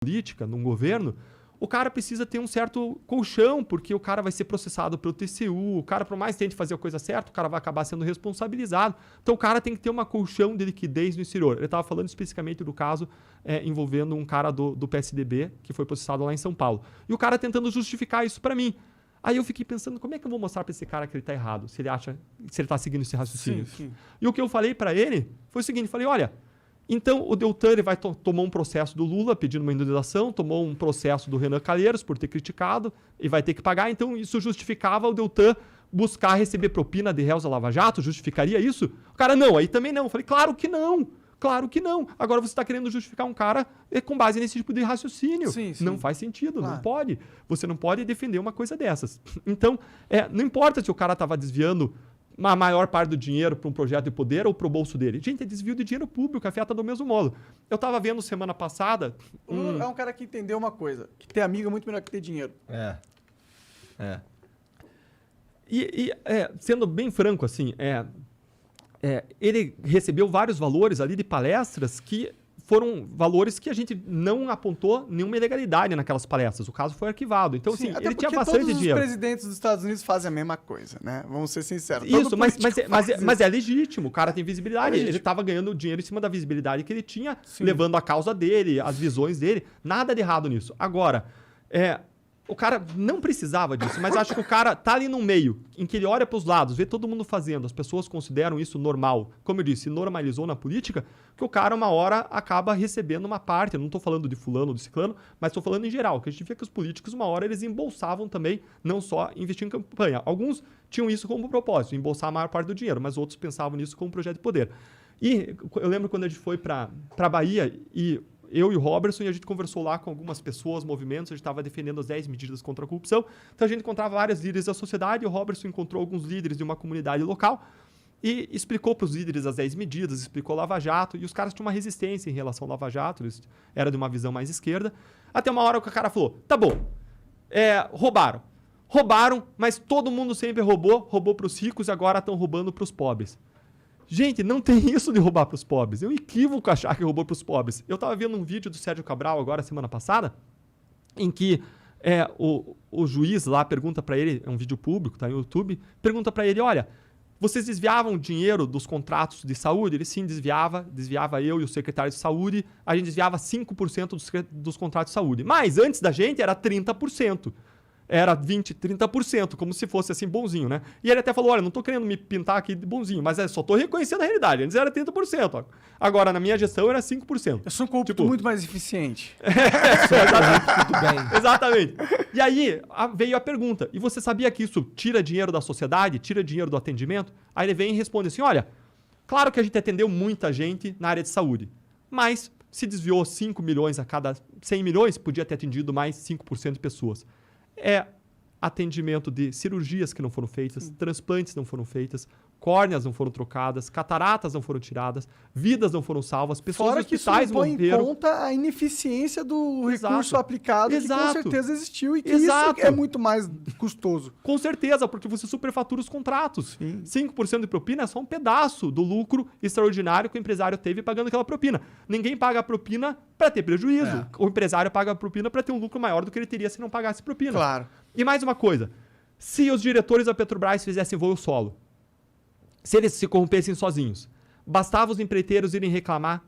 política, num governo, o cara precisa ter um certo colchão, porque o cara vai ser processado pelo TCU, o cara, por mais que tente fazer a coisa certa, o cara vai acabar sendo responsabilizado. Então, o cara tem que ter uma colchão de liquidez no exterior. Ele estava falando especificamente do caso envolvendo um cara do PSDB, que foi processado lá em São Paulo. E o cara tentando justificar isso para mim. Aí eu fiquei pensando, como é que eu vou mostrar para esse cara que ele está errado, se ele está seguindo esse raciocínio? Sim. E o que eu falei para ele foi o seguinte, falei, olha, então o Deltan ele tomou um processo do Lula pedindo uma indenização, tomou um processo do Renan Calheiros por ter criticado e vai ter que pagar, então isso justificava o Deltan buscar receber propina de réus da Lava Jato, justificaria isso? O cara, não, aí também não. Eu falei, claro que não. Claro que não. Agora você está querendo justificar um cara com base nesse tipo de raciocínio. Sim. Não faz sentido, Claro. não pode. Você não pode defender uma coisa dessas. Então, não importa se o cara estava desviando a maior parte do dinheiro para um projeto de poder ou para o bolso dele. Gente, é desvio de dinheiro público, afeta do mesmo modo. Eu estava vendo semana passada... O Lula é um cara que entendeu uma coisa, que ter amigo é muito melhor que ter dinheiro. Sendo bem franco, assim, ele recebeu vários valores ali de palestras que foram valores que a gente não apontou nenhuma ilegalidade naquelas palestras. O caso foi arquivado. Então, Sim, assim, até ele tinha porque bastante todos dinheiro. os presidentes dos Estados Unidos fazem a mesma coisa, né? Vamos ser sinceros. Isso, Todo mas político faz é isso. legítimo. O cara tem visibilidade. É legítimo. Ele estava ganhando dinheiro em cima da visibilidade que ele tinha, Sim. levando a causa dele, as visões dele. Nada de errado nisso. Agora, o cara não precisava disso, mas acho que o cara tá ali no meio, em que ele olha para os lados, vê todo mundo fazendo, as pessoas consideram isso normal. Como eu disse, normalizou na política, que o cara uma hora acaba recebendo uma parte. Eu não estou falando de fulano ou de ciclano, mas estou falando em geral, que a gente vê que os políticos uma hora eles embolsavam também, não só investir em campanha. Alguns tinham isso como propósito, embolsar a maior parte do dinheiro, mas outros pensavam nisso como projeto de poder. E eu lembro quando a gente foi para Bahia e eu e o Robertson, e a gente conversou lá com algumas pessoas, movimentos, a gente estava defendendo as 10 medidas contra a corrupção. Então a gente encontrava vários líderes da sociedade, e o Robertson encontrou alguns líderes de uma comunidade local e explicou para os líderes as 10 medidas, explicou Lava Jato, e os caras tinham uma resistência em relação ao Lava Jato, eles eram de uma visão mais esquerda. Até uma hora que o cara falou, tá bom, roubaram, mas todo mundo sempre roubou para os ricos e agora estão roubando para os pobres. Gente, não tem isso de roubar para os pobres. É um equívoco achar que roubou para os pobres. Eu estava vendo um vídeo do Sérgio Cabral agora, semana passada, em que o juiz lá pergunta para ele, é um vídeo público, tá no YouTube, pergunta para ele, olha, vocês desviavam dinheiro dos contratos de saúde? Ele sim desviava eu e o secretário de saúde, a gente desviava 5% dos contratos de saúde. Mas antes da gente era 30%. Era 20%, 30%, como se fosse assim bonzinho, né? E ele até falou, olha, não tô querendo me pintar aqui de bonzinho, mas só tô reconhecendo a realidade. Antes era 30%, ó. Agora, na minha gestão, era 5%. Eu sou um corrupto muito mais eficiente. Tudo bem. Exatamente. E aí veio a pergunta, e você sabia que isso tira dinheiro da sociedade, tira dinheiro do atendimento? Aí ele vem e responde assim, olha, claro que a gente atendeu muita gente na área de saúde, mas se desviou 5 milhões a cada 100 milhões, podia ter atendido mais 5% de pessoas. Atendimento de cirurgias que não foram feitas, transplantes não foram feitas, córneas não foram trocadas, cataratas não foram tiradas, vidas não foram salvas, pessoas Fora nos que isso hospitais não põe em morreram. conta a ineficiência do Exato. recurso aplicado, que Exato. com certeza existiu e que Exato. isso é muito mais custoso. Com certeza, porque você superfatura os contratos. Sim. 5% de propina é só um pedaço do lucro extraordinário que o empresário teve pagando aquela propina. Ninguém paga a propina para ter prejuízo. O empresário paga a propina para ter um lucro maior do que ele teria se não pagasse propina. Claro. E mais uma coisa, se os diretores da Petrobras fizessem voo solo, se eles se corrompessem sozinhos, bastava os empreiteiros irem reclamar.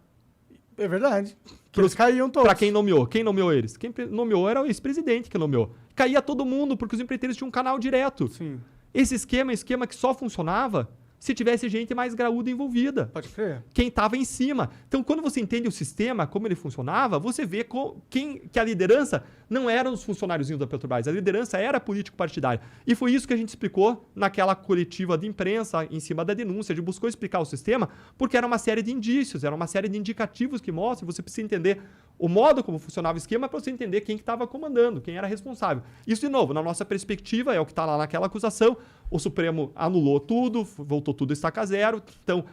É verdade. Eles caíam todos. Para quem nomeou. Quem nomeou eles? Quem nomeou era o ex-presidente que nomeou. Caía todo mundo, porque os empreiteiros tinham um canal direto. Sim. Esse esquema é um esquema que só funcionava se tivesse gente mais graúda envolvida. Pode crer. Quem estava em cima. Então, quando você entende o sistema, como ele funcionava, você vê que a liderança não eram os funcionáriozinhos da Petrobras, a liderança era político-partidária. E foi isso que a gente explicou naquela coletiva de imprensa, em cima da denúncia, a gente buscou explicar o sistema, porque era uma série de indícios, era uma série de indicativos que mostram, você precisa entender o modo como funcionava o esquema para você entender quem que estava comandando, quem era responsável. Isso, de novo, na nossa perspectiva, é o que está lá naquela acusação, o Supremo anulou tudo, voltou tudo a estaca zero, então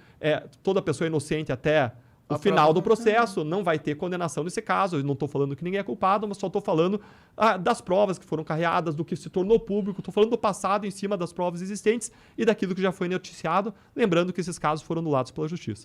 toda pessoa inocente até o final do processo não vai ter condenação nesse caso. Eu não estou falando que ninguém é culpado, mas só estou falando das provas que foram carreadas, do que se tornou público, estou falando do passado em cima das provas existentes e daquilo que já foi noticiado, lembrando que esses casos foram anulados pela Justiça.